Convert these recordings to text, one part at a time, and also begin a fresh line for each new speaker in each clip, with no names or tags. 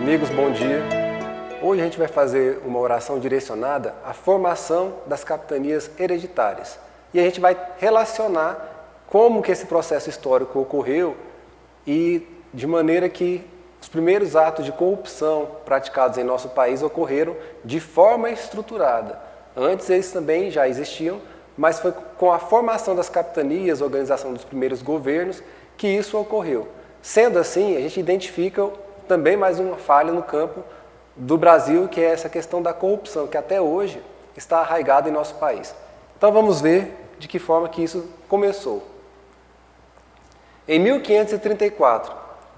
Amigos, bom dia. Hoje a gente vai fazer uma oração direcionada à formação das capitanias hereditárias. E a gente vai relacionar como que esse processo histórico ocorreu e de maneira que os primeiros atos de corrupção praticados em nosso país ocorreram de forma estruturada. Antes eles também já existiam, mas foi com a formação das capitanias, a organização dos primeiros governos, que isso ocorreu. Sendo assim, a gente identifica também mais uma falha no campo do Brasil, que é essa questão da corrupção, que até hoje está arraigada em nosso país. Então vamos ver de que forma que isso começou. Em 1534,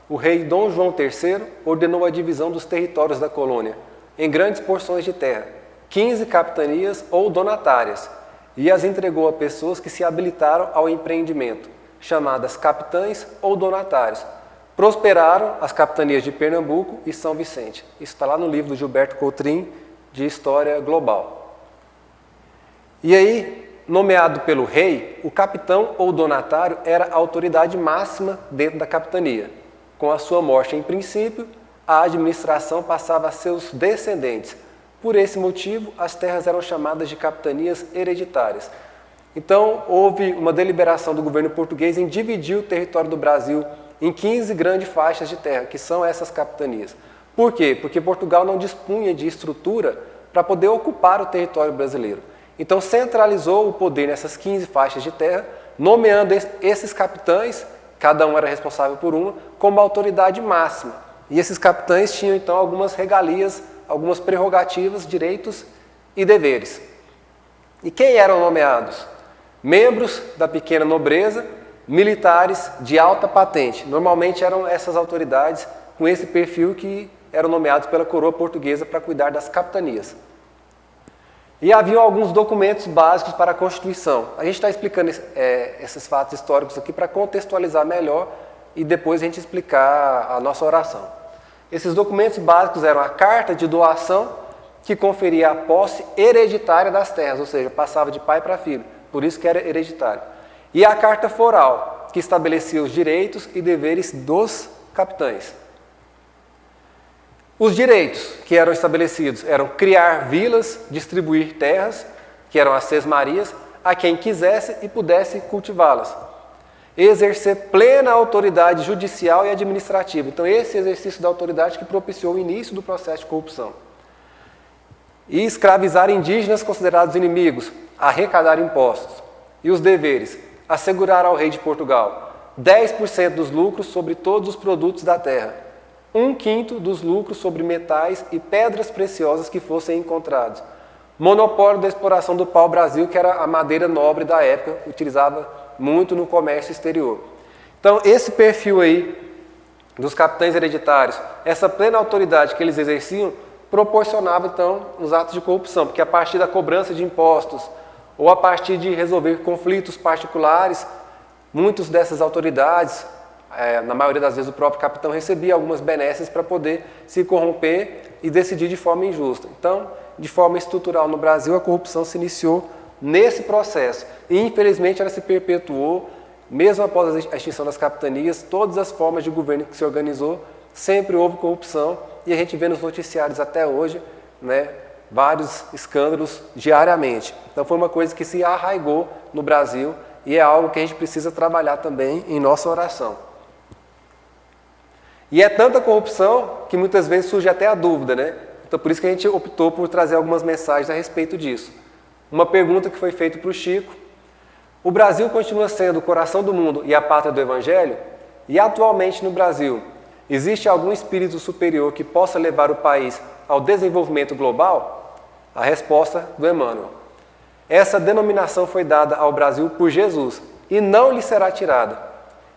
o rei Dom João III ordenou a divisão dos territórios da colônia em grandes porções de terra, 15 capitanias ou donatárias, e as entregou a pessoas que se habilitaram ao empreendimento, chamadas capitães ou donatários. Prosperaram as capitanias de Pernambuco e São Vicente. Isso está lá no livro do Gilberto Coutrin, de História Global. E aí, nomeado pelo rei, o capitão ou donatário era a autoridade máxima dentro da capitania. Com a sua morte, em princípio, a administração passava a seus descendentes. Por esse motivo, as terras eram chamadas de capitanias hereditárias. Então, houve uma deliberação do governo português em dividir o território do Brasil em 15 grandes faixas de terra, que são essas capitanias. Por quê? Porque Portugal não dispunha de estrutura para poder ocupar o território brasileiro. Então, centralizou o poder nessas 15 faixas de terra, nomeando esses capitães, cada um era responsável por uma, como autoridade máxima. E esses capitães tinham, então, algumas regalias, algumas prerrogativas, direitos e deveres. E quem eram nomeados? Membros da pequena nobreza, militares de alta patente. Normalmente eram essas autoridades com esse perfil que eram nomeados pela coroa portuguesa para cuidar das capitanias. E havia alguns documentos básicos para a Constituição. A gente está explicando esses fatos históricos aqui para contextualizar melhor e depois a gente explicar a nossa oração. Esses documentos básicos eram a Carta de Doação, que conferia a posse hereditária das terras, ou seja, passava de pai para filho, por isso que era hereditário. E a Carta Foral, que estabelecia os direitos e deveres dos capitães. Os direitos que eram estabelecidos eram criar vilas, distribuir terras, que eram as sesmarias, a quem quisesse e pudesse cultivá-las. Exercer plena autoridade judicial e administrativa. Então, esse exercício da autoridade que propiciou o início do processo de corrupção. E escravizar indígenas considerados inimigos, arrecadar impostos. E os deveres: assegurar ao rei de Portugal 10% dos lucros sobre todos os produtos da terra, 1/5 dos lucros sobre metais e pedras preciosas que fossem encontrados. Monopólio da exploração do pau-brasil, que era a madeira nobre da época, utilizava muito no comércio exterior. Então, esse perfil aí dos capitães hereditários, essa plena autoridade que eles exerciam, proporcionava, então, os atos de corrupção, porque a partir da cobrança de impostos ou a partir de resolver conflitos particulares, muitas dessas autoridades, na maioria das vezes o próprio capitão recebia algumas benesses para poder se corromper e decidir de forma injusta. Então, de forma estrutural no Brasil, a corrupção se iniciou nesse processo. E, infelizmente, ela se perpetuou, mesmo após a extinção das capitanias, todas as formas de governo que se organizou, sempre houve corrupção, e a gente vê nos noticiários até hoje, né, vários escândalos diariamente. Então foi uma coisa que se arraigou no Brasil e é algo que a gente precisa trabalhar também em nossa oração. E é tanta corrupção que muitas vezes surge até a dúvida, né? Então por isso que a gente optou por trazer algumas mensagens a respeito disso. Uma pergunta que foi feita para o Chico: o Brasil continua sendo o coração do mundo e a pátria do Evangelho? E atualmente no Brasil, existe algum espírito superior que possa levar o país ao desenvolvimento global? A resposta do Emmanuel: essa denominação foi dada ao Brasil por Jesus e não lhe será tirada.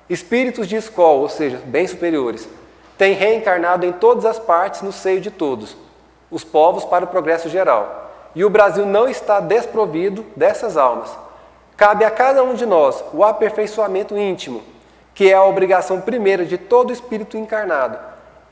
Espíritos de escola, ou seja, bem superiores, têm reencarnado em todas as partes no seio de todos, os povos para o progresso geral. E o Brasil não está desprovido dessas almas. Cabe a cada um de nós o aperfeiçoamento íntimo, que é a obrigação primeira de todo espírito encarnado.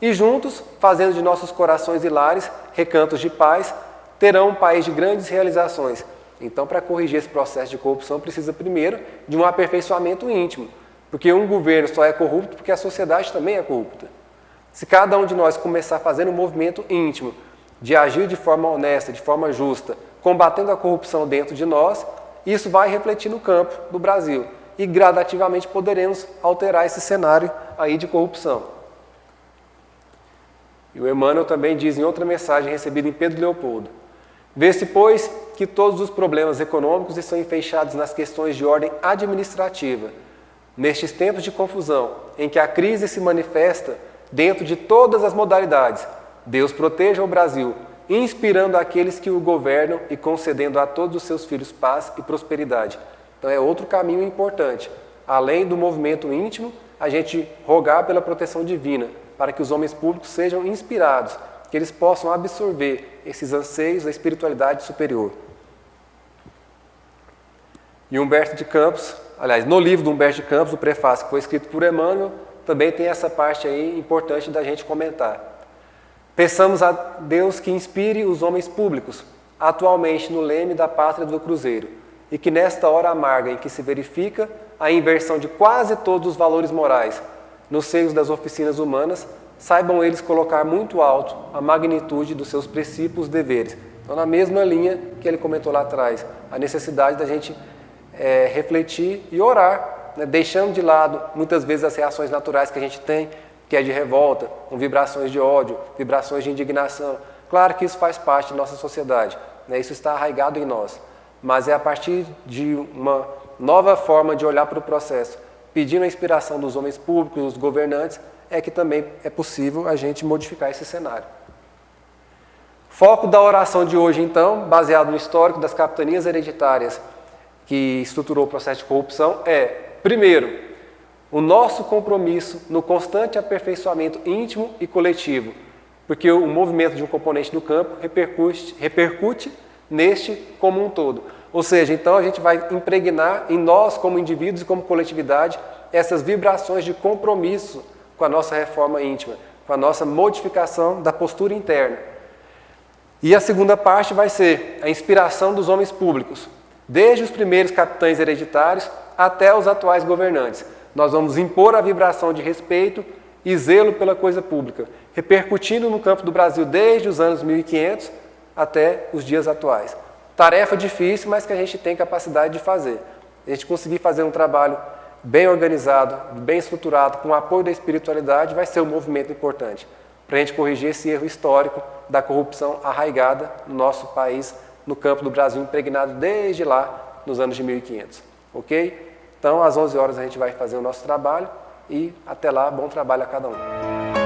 E juntos, fazendo de nossos corações e lares recantos de paz, terão um país de grandes realizações. Então, para corrigir esse processo de corrupção, precisa primeiro de um aperfeiçoamento íntimo. Porque um governo só é corrupto porque a sociedade também é corrupta. Se cada um de nós começar fazendo um movimento íntimo de agir de forma honesta, de forma justa, combatendo a corrupção dentro de nós, isso vai refletir no campo do Brasil e gradativamente poderemos alterar esse cenário aí de corrupção. E o Emmanuel também diz em outra mensagem recebida em Pedro Leopoldo: vê-se, pois, que todos os problemas econômicos estão enfeixados nas questões de ordem administrativa. Nestes tempos de confusão, em que a crise se manifesta dentro de todas as modalidades, Deus proteja o Brasil, inspirando aqueles que o governam e concedendo a todos os seus filhos paz e prosperidade. Então é outro caminho importante. Além do movimento íntimo, a gente rogar pela proteção divina, para que os homens públicos sejam inspirados, que eles possam absorver esses anseios da espiritualidade superior. E Humberto de Campos, aliás, no livro do Humberto de Campos, o prefácio que foi escrito por Emmanuel, também tem essa parte aí importante da gente comentar. Peçamos a Deus que inspire os homens públicos, atualmente no leme da pátria do Cruzeiro, e que nesta hora amarga em que se verifica a inversão de quase todos os valores morais nos seios das oficinas humanas, saibam eles colocar muito alto a magnitude dos seus princípios e deveres. Então, na mesma linha que ele comentou lá atrás, a necessidade da gente refletir e orar, né, deixando de lado muitas vezes as reações naturais que a gente tem, que é de revolta, com vibrações de ódio, vibrações de indignação. Claro que isso faz parte da nossa sociedade, né, isso está arraigado em nós, mas é a partir de uma nova forma de olhar para o processo, pedindo a inspiração dos homens públicos, dos governantes, é que também é possível a gente modificar esse cenário. Foco da oração de hoje, então, baseado no histórico das capitanias hereditárias que estruturou o processo de corrupção, é, primeiro, o nosso compromisso no constante aperfeiçoamento íntimo e coletivo, porque o movimento de um componente do campo repercute neste como um todo. Ou seja, então a gente vai impregnar em nós, como indivíduos e como coletividade, essas vibrações de compromisso com a nossa reforma íntima, com a nossa modificação da postura interna. E a segunda parte vai ser a inspiração dos homens públicos, desde os primeiros capitães hereditários até os atuais governantes. Nós vamos impor a vibração de respeito e zelo pela coisa pública, repercutindo no campo do Brasil desde os anos 1500 até os dias atuais. Tarefa difícil, mas que a gente tem capacidade de fazer. A gente conseguir fazer um trabalho bem organizado, bem estruturado, com o apoio da espiritualidade, vai ser um movimento importante para a gente corrigir esse erro histórico da corrupção arraigada no nosso país, no campo do Brasil, impregnado desde lá, nos anos de 1500. Ok? Então, às 11 horas a gente vai fazer o nosso trabalho e até lá, bom trabalho a cada um.